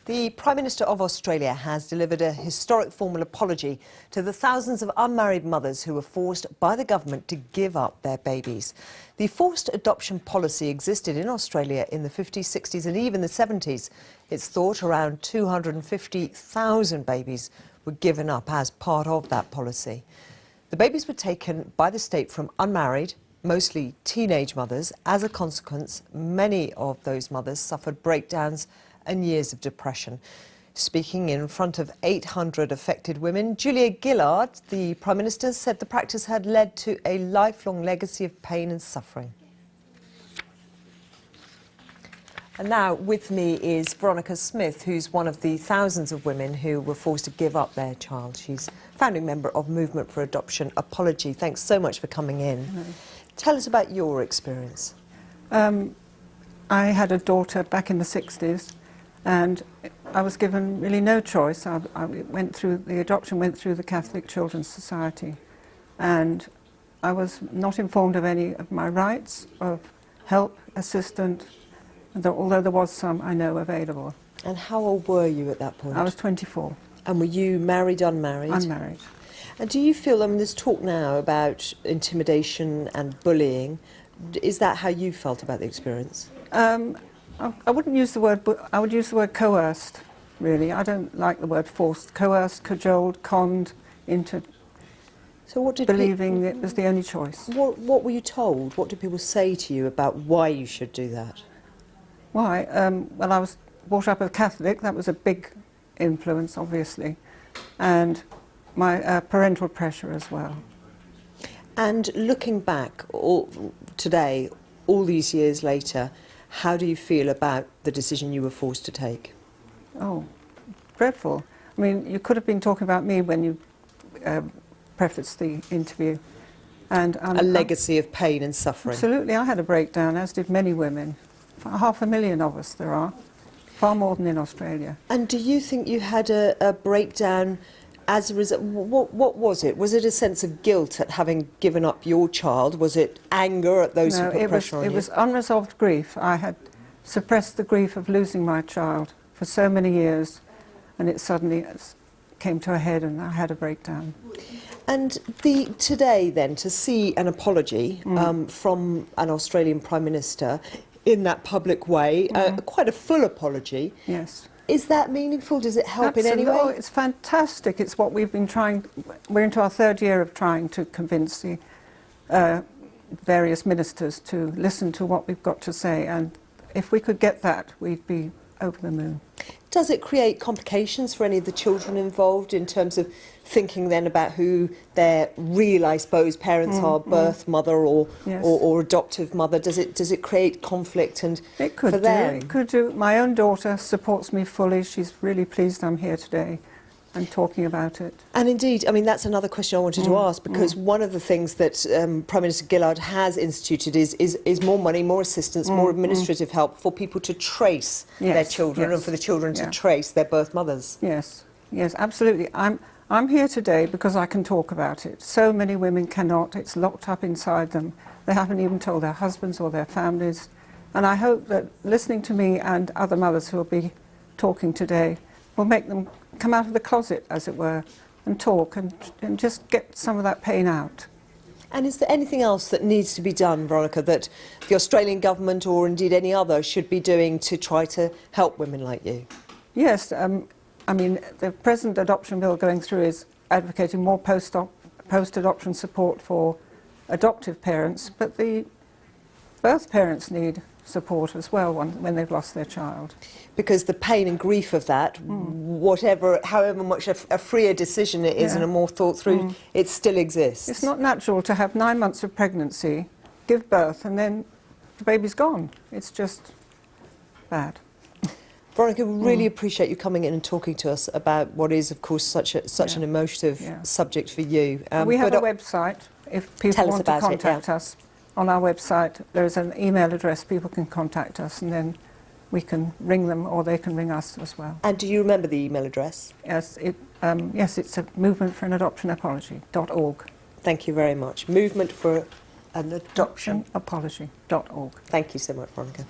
The Prime Minister of Australia has delivered a historic formal apology to the thousands of unmarried mothers who were forced by the government to give up their babies. The forced adoption policy existed in Australia in the 50s, 60s and even the 70s. It's thought around 250,000 babies were given up as part of that policy. The babies were taken by the state from unmarried, mostly teenage mothers. As a consequence, many of those mothers suffered breakdowns and years of depression. Speaking in front of 800 affected women, Gillard, the Prime Minister, said the practice had led to a lifelong legacy of pain and suffering. And now with me is Veronica Smith, who's one of the thousands of women who were forced to give up their child. She's founding member of Movement for Adoption Apology. Thanks so much for coming in. Tell us about your experience. I had a daughter back in the 60s, and I was given really no choice. I went through the adoption, went through the Catholic Children's Society, and I was not informed of any of my rights of help, assistance, although there was some I know available. And how old were you at that point? I was 24. And were you married, unmarried? Unmarried. And do you feel, I mean, there's talk now about intimidation and bullying. Is that how you felt about the experience? I wouldn't use the word, but I would use the word coerced, really. I don't like the word forced. Coerced, cajoled, conned into believing it was the only choice. What were you told? What did people say to you about why you should do that? Why? Well, I was brought up as a Catholic. That was a big influence, obviously. And my parental pressure as well. And looking back today, all these years later, how do you feel about the decision you were forced to take? Oh, dreadful. I mean, you could have been talking about me when you prefaced the interview. And a legacy of pain and suffering. Absolutely. I had a breakdown, as did many women. 500,000 of us there are, far more than in Australia. And do you think you had a breakdown as a result? What was it? Was it a sense of guilt at having given up your child? Was it anger at those who put pressure on you? It was unresolved grief. I had suppressed the grief of losing my child for so many years, and it suddenly came to a head and I had a breakdown. And today then, to see an apology from an Australian Prime Minister in that public way, quite a full apology. Yes. Is that meaningful? Does it help Absolutely. in any way? Oh, it's fantastic. It's what we've been trying. We're into our third year of trying to convince the various ministers to listen to what we've got to say, and if we could get that, we'd be over the moon. Does it create complications for any of the children involved in terms of thinking then about who their real, I suppose, parents are, birth mother or adoptive mother? Does it create conflict and it could for them? It could do. My own daughter supports me fully. She's really pleased I'm here today and talking about it. And indeed, I mean, that's another question I wanted to ask, because one of the things that Prime Minister Gillard has instituted is more money, more assistance, more administrative help for people to trace their children and for the children to trace their birth mothers. Yes, yes, absolutely. I'm here today because I can talk about it. So many women cannot. It's locked up inside them. They haven't even told their husbands or their families. And I hope that listening to me and other mothers who will be talking today will make them come out of the closet, as it were, and talk and just get some of that pain out. And is there anything else that needs to be done, Veronica, that the Australian government or indeed any other should be doing to try to help women like you? Yes, I mean, the present adoption bill going through is advocating more post-adoption support for adoptive parents, but the birth parents need support as well when they've lost their child. Because the pain and grief of that, however much a freer decision it is and a more thought through, it still exists. It's not natural to have 9 months of pregnancy, give birth, and then the baby's gone. It's just bad. Veronica, we really appreciate you coming in and talking to us about what is, of course, such an emotive subject for you. We have a website, if people want to contact us. On our website, there is an email address. People can contact us, and then we can ring them, or they can ring us as well. And do you remember the email address? Yes, it's a Movement for an Adoption Apology.org. Thank you very much. Movement for an Adoption Apology.org. Thank you so much, Veronica.